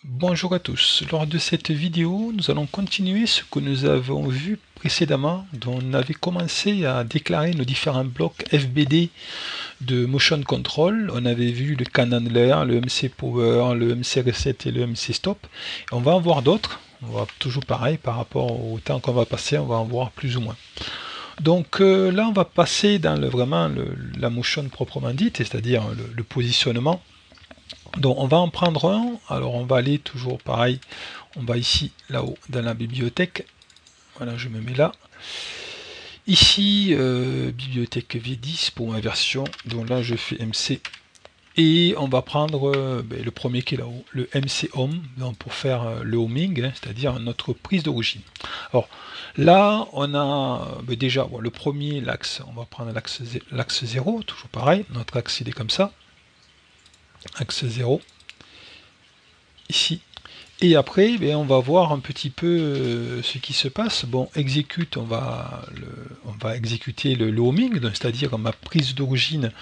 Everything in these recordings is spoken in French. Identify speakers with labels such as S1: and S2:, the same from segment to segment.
S1: Bonjour à tous, lors de cette vidéo, nous allons continuer ce que nous avons vu précédemment, dont on avait commencé à déclarer nos différents blocs FBD de Motion Control. On avait vu le CanHandler, le MC Power, le MC Reset et le MC Stop. Et on va en voir d'autres, on va toujours pareil par rapport au temps qu'on va passer, on va en voir plus ou moins. Donc là, on va passer dans la motion proprement dite, c'est-à-dire le positionnement. Donc on va en prendre un, alors on va aller toujours pareil, on va ici, là-haut, dans la bibliothèque, voilà, je me mets là. Ici, bibliothèque V10 pour ma version, donc là je fais MC, et on va prendre le premier qui est là-haut, le MC Home, donc pour faire le homing, c'est-à-dire notre prise d'origine. Alors là, on a déjà le premier, l'axe, on va prendre l'axe 0, toujours pareil, notre axe il est comme ça, axe 0, ici. Et après, on va voir un petit peu ce qui se passe. Bon, exécute, on va exécuter le homing, c'est-à-dire ma prise d'origine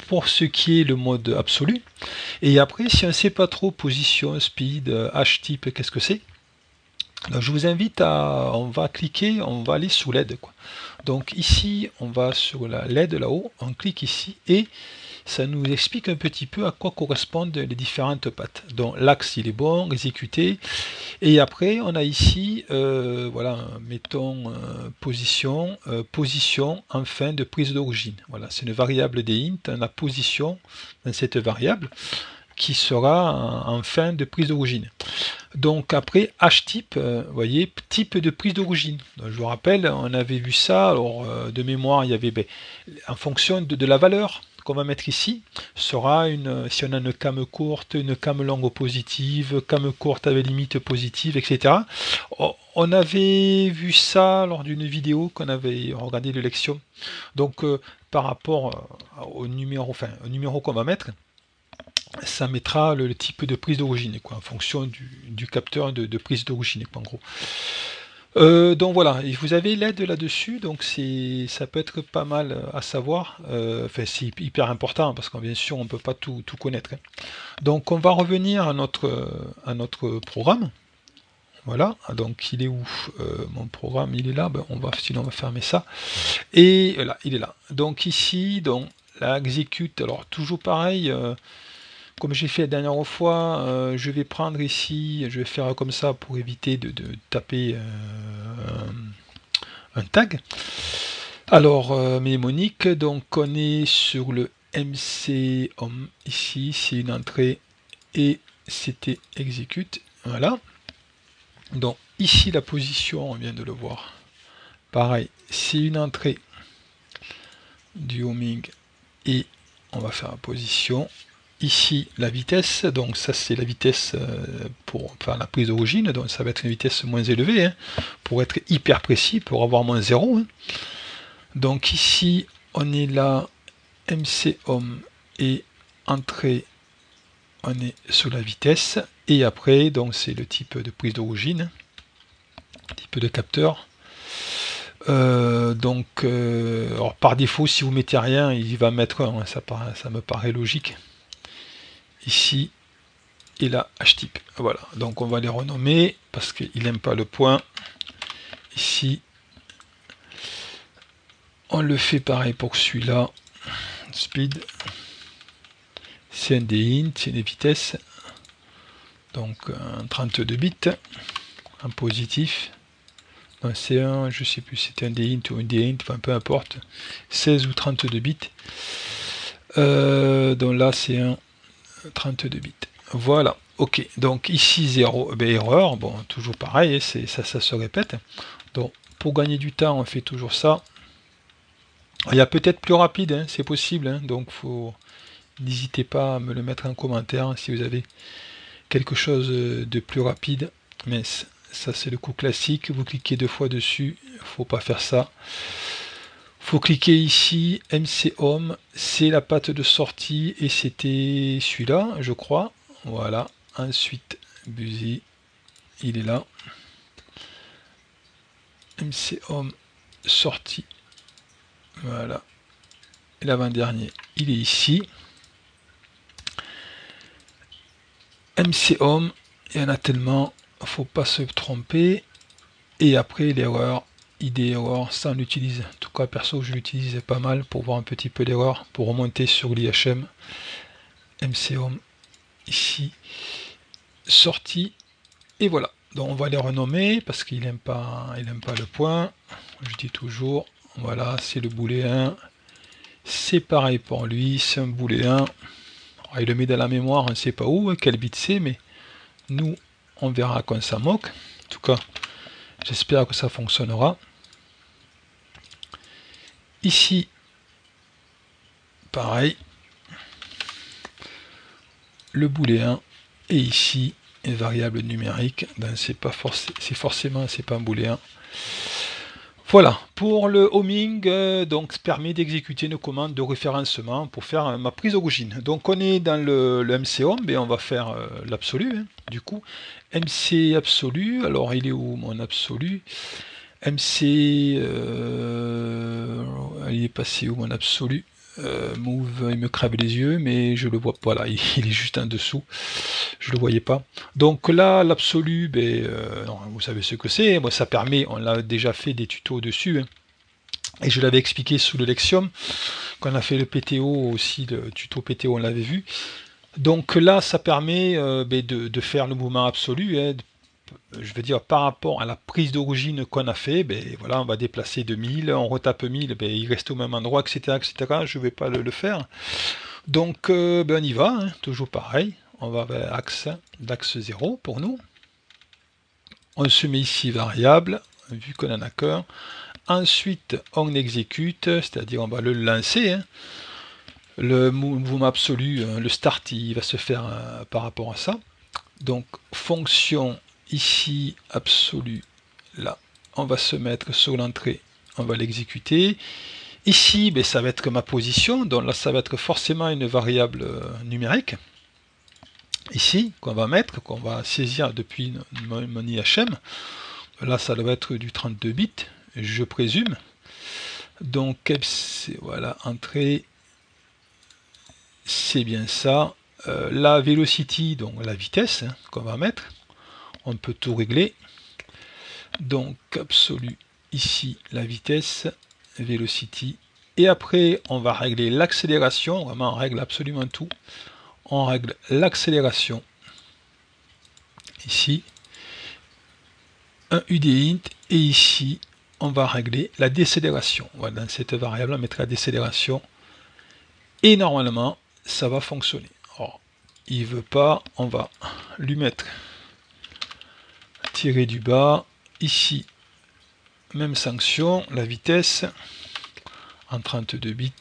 S1: pour ce qui est le mode absolu. Et après, si on ne sait pas trop position, speed, h-type, qu'est-ce que c'est, donc je vous invite on va cliquer, on va aller sous LED, quoi. Donc ici, on va sur la LED là-haut, on clique ici et ça nous explique un petit peu à quoi correspondent les différentes pattes. Donc l'axe il est bon, exécuté, et après on a ici, voilà, mettons position en fin de prise d'origine. Voilà, c'est une variable des int, on a position dans cette variable qui sera en fin de prise d'origine. Donc après h-type, vous voyez, type de prise d'origine. Je vous rappelle, on avait vu ça, alors de mémoire il y avait, en fonction de la valeur qu'on va mettre ici, sera si on a une cam courte, une cam longue positive, cam courte avec limite positive, etc. On avait vu ça lors d'une vidéo qu'on avait regardé de lection. Donc par rapport au numéro qu'on va mettre, ça mettra le type de prise d'origine, en fonction du capteur de prise d'origine, en gros. Donc voilà, et vous avez l'aide là-dessus, donc ça peut être pas mal à savoir. Enfin, c'est hyper important parce que bien sûr on peut pas tout connaître. Donc on va revenir à notre programme. Voilà, donc il est où mon programme? Il est là. Sinon on va fermer ça. Et là, il est là. Donc ici, donc la exécute. Alors toujours pareil. Comme j'ai fait la dernière fois, je vais prendre ici, je vais faire comme ça pour éviter de taper un tag. Alors, mnémonique, donc on est sur le MC Home ici, c'est une entrée et c'était exécute. Voilà. Donc ici la position, on vient de le voir. Pareil, c'est une entrée du homing et on va faire la position. Ici la vitesse, donc ça c'est la vitesse pour faire la prise d'origine, donc ça va être une vitesse moins élevée, pour être hyper précis, pour avoir moins 0. Donc ici on est là, MC Home et entrée, on est sur la vitesse, et après donc c'est le type de prise d'origine, type de capteur. Alors par défaut si vous mettez rien, il va mettre 1, ça me paraît logique. Ici et là h-type. Voilà, donc on va les renommer parce qu'il n'aime pas le point. Ici, on le fait pareil pour celui-là. Speed, c'est un des int, c'est des vitesses. Donc 32 bits en positif. C'est un, je sais plus, c'était un des int ou un des int, enfin peu importe. 16 ou 32 bits. Donc là, c'est un 32 bits. Voilà, ok, donc ici 0, erreur, bon, toujours pareil, ça se répète. Donc, pour gagner du temps, on fait toujours ça. Il y a peut-être plus rapide, c'est possible, donc n'hésitez pas à me le mettre en commentaire si vous avez quelque chose de plus rapide. Mais ça, c'est le coup classique, vous cliquez 2 fois dessus, il ne faut pas faire ça. Faut cliquer ici, MC Home, c'est la patte de sortie, et c'était celui-là, je crois. Voilà, ensuite Busy, il est là. MC Home, sortie. Voilà. Et l'avant-dernier, il est ici. MC Home, Il y en a tellement, faut pas se tromper. Et après l'erreur, ID error, ça on l'utilise. En tout cas perso je l'utilise pas mal pour voir un petit peu d'erreur, pour remonter sur l'IHM. MCOM ici, sortie. Et voilà. Donc on va les renommer parce qu'il n'aime pas le point. Je dis toujours, voilà, c'est le booléen. C'est pareil pour lui, c'est un booléen. Alors, il le met dans la mémoire, on ne sait pas où, quel bit c'est, mais nous, on verra quand ça moque. En tout cas, j'espère que ça fonctionnera. Ici, pareil. Le booléen. Et ici, une variable numérique. Ben, c'est pas forcément, c'est pas un booléen. Voilà, pour le homing, donc permet d'exécuter une commande de référencement pour faire ma prise d'origine. Donc on est dans le MC-home, mais on va faire l'absolu, hein. Du coup, MC absolu, alors il est où mon absolu? MC, il est passé où mon absolu? Move, il me crève les yeux, mais je le vois pas là, il est juste en dessous, je le voyais pas. Donc là, l'absolu, ben, vous savez ce que c'est, moi ça permet, on l'a déjà fait des tutos dessus, hein, et je l'avais expliqué sous le Lexium, quand on a fait le PTO aussi, le tuto PTO on l'avait vu. Donc là, ça permet ben, de faire le mouvement absolu, hein, je veux dire, par rapport à la prise d'origine qu'on a fait, ben voilà, on va déplacer de 1000, on retape 1000, ben il reste au même endroit, etc., etc. Je ne vais pas le faire. Donc, ben on y va, hein, toujours pareil. On va vers l'axe 0 pour nous. On se met ici variable, vu qu'on en a qu'un. Ensuite, on exécute, c'est-à-dire on va le lancer. Hein. Le mouvement absolu, le start, il va se faire par rapport à ça. Donc, fonction ici absolu, là, on va se mettre sur l'entrée, on va l'exécuter. Ici, ben, ça va être ma position, donc là, ça va être forcément une variable numérique. Ici, qu'on va mettre, qu'on va saisir depuis mon IHM. Là, ça doit être du 32 bits, je présume. Donc, voilà, entrée, c'est bien ça. La velocity, donc la vitesse, hein, qu'on va mettre. On peut tout régler. Donc, absolu, ici, la vitesse, velocity. Et après, on va régler l'accélération. Vraiment, on règle absolument tout. On règle l'accélération. Ici, un UDInt. Et ici, on va régler la décélération. Voilà, dans cette variable, on mettra la décélération. Et normalement, ça va fonctionner. Alors, il veut pas, on va lui mettre tirer du bas. Ici, même sanction, la vitesse en 32 bits,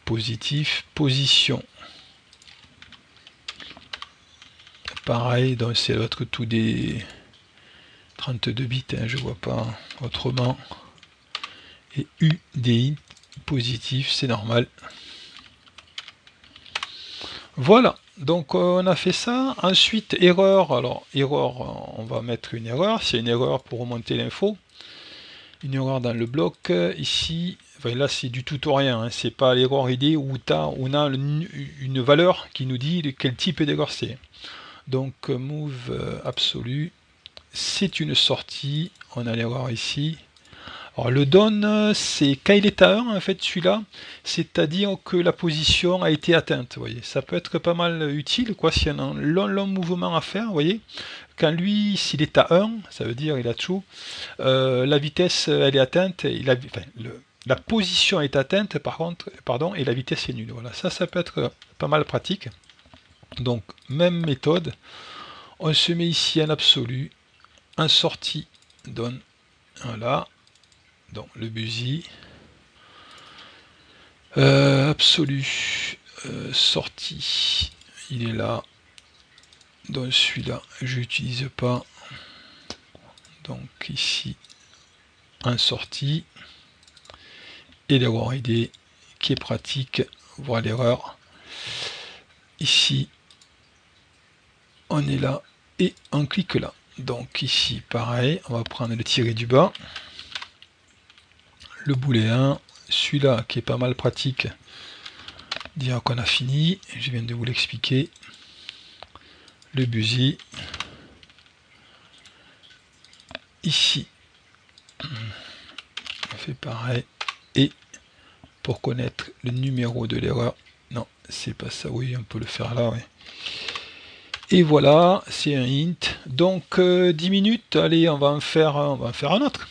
S1: positif, position. Pareil, donc c'est l'autre tout des 32 bits, hein, je vois pas autrement. Et UDI, positif, c'est normal. Voilà, donc on a fait ça. Ensuite, erreur. Alors, erreur, on va mettre une erreur. C'est une erreur pour remonter l'info. Une erreur dans le bloc. Ici, enfin, là c'est du tout ou rien. Hein. C'est pas l'erreur ID où on a une valeur qui nous dit quel type d'erreur c'est. Donc, move absolu. C'est une sortie. On a l'erreur ici. Alors le down, c'est quand il est à 1, en fait, celui-là, c'est-à-dire que la position a été atteinte, vous voyez. Ça peut être pas mal utile, quoi, s'il y a un long mouvement à faire, vous voyez. Quand lui, s'il est à 1, ça veut dire il a true, la vitesse, elle est atteinte, la position est atteinte, par contre, pardon, et la vitesse est nulle. Voilà, ça peut être pas mal pratique. Donc, même méthode, on se met ici en absolu, en sortie, down, voilà. Donc le busy absolu sortie, il est là. Donc celui-là, je n'utilise pas. Donc ici, un sortie. Et l'erreur ID qui est pratique, voir l'erreur. Ici, on est là et on clique là. Donc ici, pareil, on va prendre le tiré du bas. Le booléen, celui-là qui est pas mal pratique, dire qu'on a fini, je viens de vous l'expliquer. Le busy, ici, on fait pareil, et pour connaître le numéro de l'erreur, non, c'est pas ça, oui, on peut le faire là, oui. Et voilà, c'est un int. Donc 10 minutes, allez, on va en faire un autre.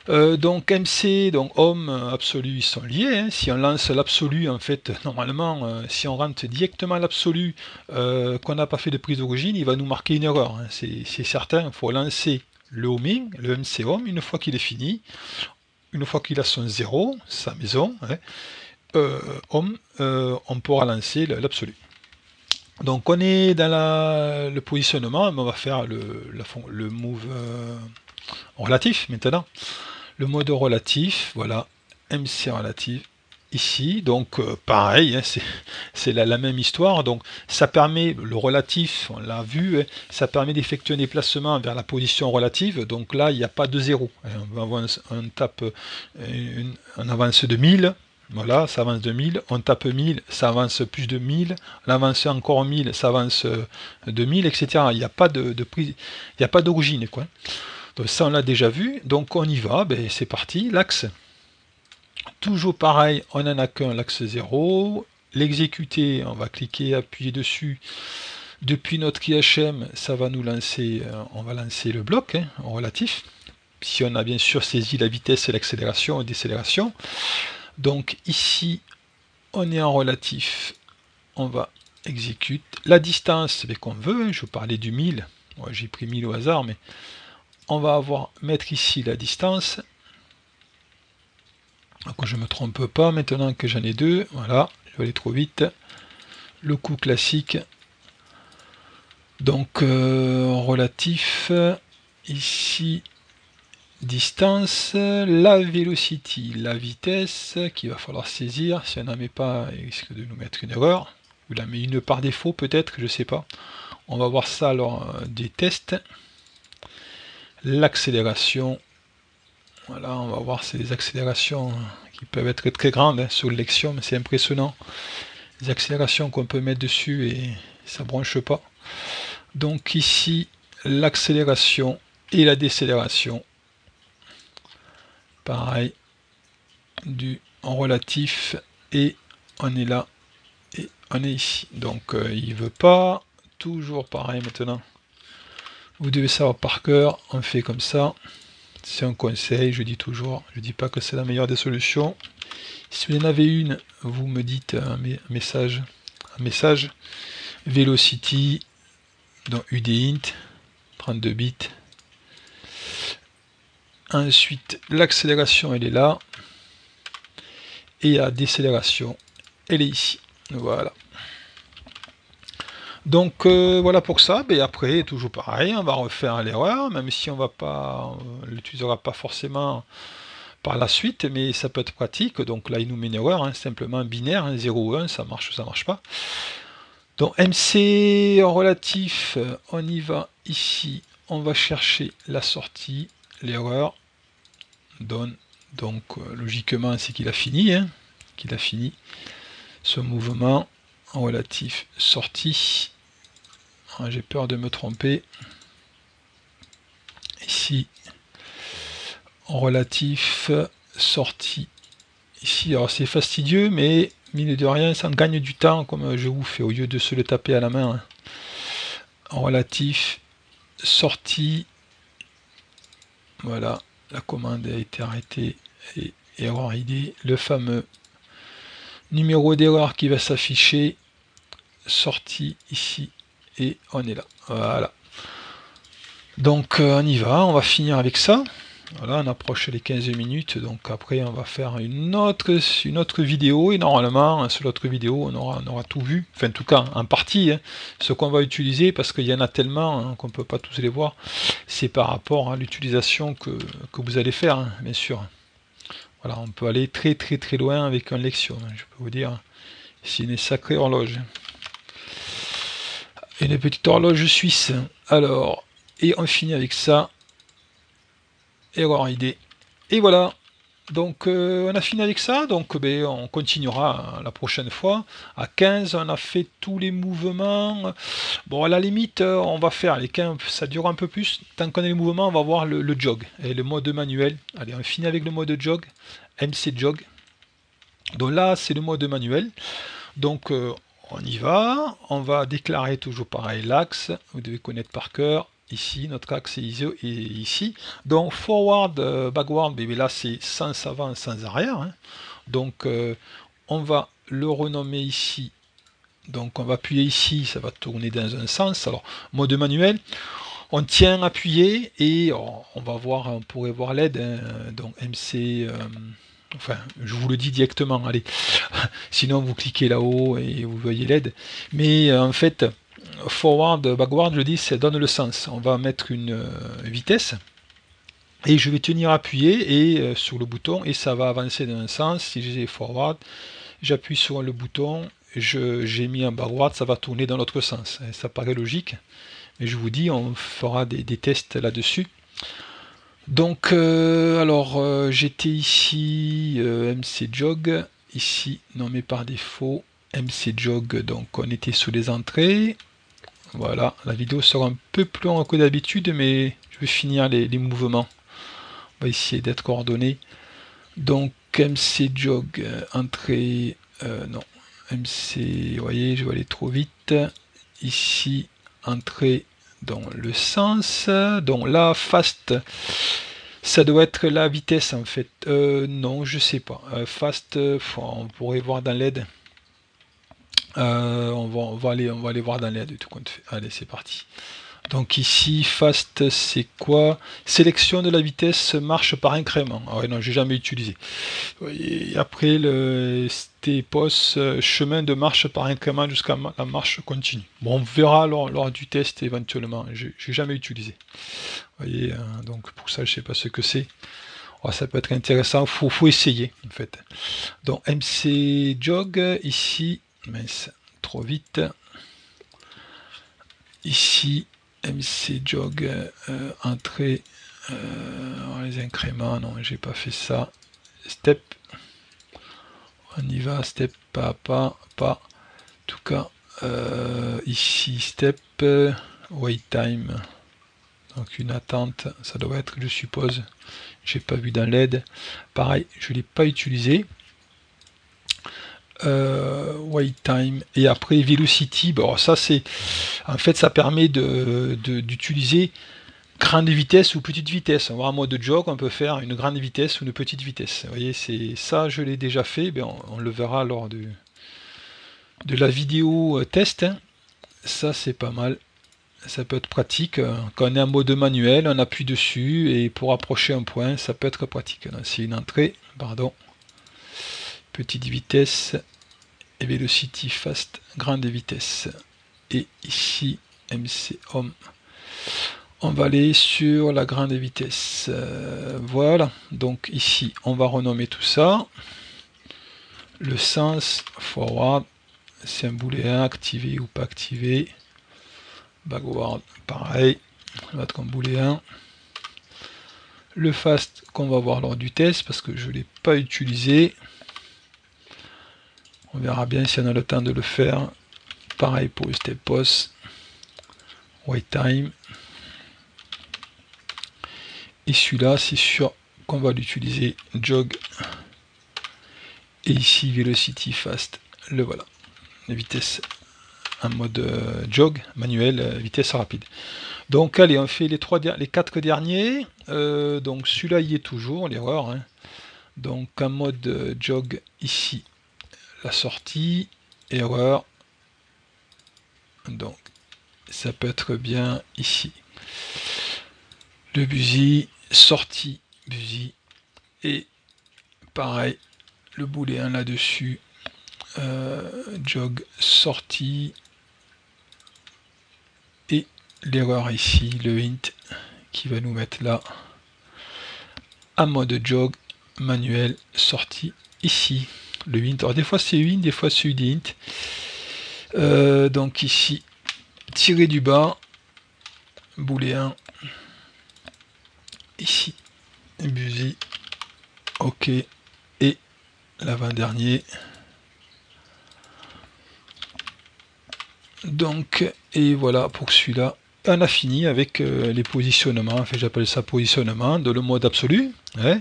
S1: Donc MC, donc homme, absolu, ils sont liés. Hein. Si on lance l'absolu, en fait, normalement, si on rentre directement l'absolu, qu'on n'a pas fait de prise d'origine, il va nous marquer une erreur. Hein. C'est certain, il faut lancer le homing, le MC home, une fois qu'il est fini, une fois qu'il a son 0, sa maison, hein, on pourra lancer l'absolu. Donc on est dans le positionnement, on va faire le move relatif maintenant. Le mode relatif, voilà, MC relatif ici, donc pareil, hein, c'est la même histoire, donc ça permet, le relatif, on l'a vu, hein, ça permet d'effectuer un déplacement vers la position relative, donc là il n'y a pas de 0, hein, on tape, on avance de 1000, voilà, ça avance de 1000, on tape 1000, ça avance plus de 1000, on avance encore 1000, ça avance de 1000, etc. Il n'y a pas de prise, il n'y a pas d'origine, quoi. Donc ça on l'a déjà vu, donc on y va, ben, c'est parti, l'axe. Toujours pareil, on n'en a qu'un, l'axe 0. L'exécuter, on va cliquer, appuyer dessus. Depuis notre IHM, ça va nous lancer, on va lancer le bloc hein, en relatif. Si on a bien sûr saisi la vitesse et l'accélération et décélération. Donc ici, on est en relatif, on va exécuter. La distance, c'est qu'on veut, hein, je vous parlais du 1000, ouais, j'ai pris 1000 au hasard, mais on va mettre ici la distance. Donc je ne me trompe pas, maintenant que j'en ai deux, voilà, je vais aller trop vite. Le coup classique. Donc relatif, ici, distance, la velocity, la vitesse, qu'il va falloir saisir. Si on n'en met pas, il risque de nous mettre une erreur. Ou la met une par défaut peut-être, je ne sais pas. On va voir ça lors des tests. L'accélération. Voilà, on va voir ces accélérations qui peuvent être très grandes hein, sur l'élection, mais c'est impressionnant. Les accélérations qu'on peut mettre dessus et ça bronche pas. Donc ici, l'accélération et la décélération. Pareil, en relatif, et on est là, et on est ici. Donc il veut pas, toujours pareil maintenant. Vous devez savoir par cœur, on fait comme ça. C'est un conseil, je dis toujours, je dis pas que c'est la meilleure des solutions. Si vous en avez une, vous me dites un message. Velocity, dans UDINT, 32 bits. Ensuite, l'accélération, elle est là. Et la décélération, elle est ici. Voilà. Donc voilà pour ça, et après toujours pareil, on va refaire l'erreur, même si on va pas, l'utilisera pas forcément par la suite, mais ça peut être pratique. Donc là il nous met une erreur, hein, simplement binaire, hein, 0 ou 1, ça marche pas. Donc MC en relatif, on y va ici, on va chercher la sortie, l'erreur, donne, donc logiquement c'est qu'il a fini, hein, qu'il a fini ce mouvement. En relatif sortie, j'ai peur de me tromper, ici en relatif sortie, ici, alors c'est fastidieux, mais mine de rien, ça me gagne du temps, comme je vous fais, au lieu de se le taper à la main, hein. En relatif sortie, voilà, la commande a été arrêtée, et erreur ID, le fameux numéro d'erreur qui va s'afficher, sortie ici, et on est là, voilà. Donc on y va, on va finir avec ça. Voilà, on approche les 15 minutes, donc après on va faire une autre vidéo, et normalement sur l'autre vidéo on aura tout vu, enfin en tout cas en partie, hein, ce qu'on va utiliser, parce qu'il y en a tellement hein, qu'on ne peut pas tous les voir, c'est par rapport à l'utilisation que vous allez faire, hein, bien sûr. Voilà, on peut aller très loin avec un Lexion, hein, je peux vous dire, c'est une sacrée horloge. Une petite horloge suisse. Alors, et on finit avec ça. Erreur ID. Et voilà. Donc on a fini avec ça, donc ben, on continuera la prochaine fois. À 15, on a fait tous les mouvements. Bon, à la limite, on va faire les 15, ça dure un peu plus. Tant qu'on a les mouvements, on va voir le jog et le mode manuel. Allez, on finit avec le mode jog, MC jog. Donc là, c'est le mode manuel. Donc on y va, on va déclarer toujours pareil l'axe, vous devez connaître par cœur. Ici, notre axe est ici. Donc, forward, backward, mais là, c'est sans avant, sans arrière. Hein. Donc, on va le renommer ici. Donc, on va appuyer ici, ça va tourner dans un sens. Alors, mode manuel, on tient appuyé et on va voir, on pourrait voir l'aide. Hein. Donc, MC, enfin, je vous le dis directement, allez. Sinon, vous cliquez là-haut et vous voyez l'aide. Mais en fait, forward, backward, je dis, ça donne le sens. On va mettre une vitesse et je vais tenir appuyé et sur le bouton et ça va avancer dans un sens. Si j'ai forward, j'appuie sur le bouton, j'ai mis un backward, ça va tourner dans l'autre sens. Et ça paraît logique, mais je vous dis, on fera des tests là-dessus. Donc, alors, j'étais ici, MC Jog, ici, nommé par défaut, MC Jog, donc on était sous les entrées. Voilà, la vidéo sera un peu plus longue que d'habitude, mais je vais finir les mouvements. On va essayer d'être coordonné. Donc, MC Jog, entrée, non, MC, vous voyez, je vais aller trop vite. Ici, entrée dans le sens. Donc là, fast, ça doit être la vitesse en fait. Non, je sais pas. Fast, on pourrait voir dans l'aide. On va aller voir dans l'aide. Allez, c'est parti. Donc ici, fast, c'est quoi? Sélection de la vitesse marche par incrément. Ah ouais, non, j'ai jamais utilisé. Et après, le stepos, chemin de marche par incrément jusqu'à la marche continue. Bon, on verra lors du test éventuellement. J'ai jamais utilisé. Vous voyez, donc pour ça, je sais pas ce que c'est. Oh, ça peut être intéressant. Faut essayer en fait. Donc MC jog ici, mince, trop vite. Ici. MC jog, entrée, les incréments, non, j'ai pas fait ça. Step, on y va, step, pas. En tout cas, ici, step, wait time, donc une attente, ça doit être, je suppose, j'ai pas vu dans l'aide. Pareil, je l'ai pas utilisé. Wait time et après velocity, bon ça c'est en fait ça permet d'utiliser grande vitesse ou petite vitesse. On va en mode jog, on peut faire une grande vitesse ou une petite vitesse. Vous voyez, c'est ça, je l'ai déjà fait, ben on le verra lors de la vidéo test. Hein. Ça c'est pas mal, ça peut être pratique. Quand on est en mode manuel, on appuie dessus et pour approcher un point, ça peut être pratique. C'est une entrée, pardon. Petite vitesse et velocity fast, grande vitesse. Et ici, MC home. On va aller sur la grande vitesse. Voilà. Donc ici, on va renommer tout ça. Le sens forward, c'est un booléen activé ou pas activé. Backward, pareil. On va être un booléen. Le fast qu'on va voir lors du test parce que je ne l'ai pas utilisé. On verra bien si on a le temps de le faire. Pareil pour le step post. Wait time. Et celui-là, c'est sûr qu'on va l'utiliser. Jog. Et ici, velocity fast. Le voilà. La vitesse en mode jog, manuel, vitesse rapide. Donc allez, on fait les 4 derniers. Donc celui-là, il est toujours, l'erreur. Hein. Donc en mode jog, ici, la sortie, erreur. Donc ça peut être bien ici. Le busy, sortie, busy. Et pareil, le booléen là-dessus. Jog, sortie. Et l'erreur ici, le hint, qui va nous mettre là. En mode jog, manuel, sortie, ici. Le hint, alors des fois c'est hint, des fois c'est des hint. Donc ici, tirer du bas, booléen, ici, busy, OK, et l'avant-dernier. Donc, et voilà pour celui-là. On a fini avec les positionnements, enfin j'appelle ça positionnement, de le mode absolu, hein,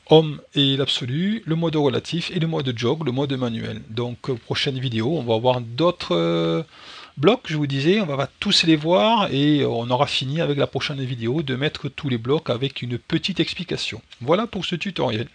S1: homme et l'absolu, le mode relatif et le mode jog, le mode manuel. Donc prochaine vidéo, on va voir d'autres blocs, je vous disais, on va tous les voir et on aura fini avec la prochaine vidéo de mettre tous les blocs avec une petite explication. Voilà pour ce tutoriel.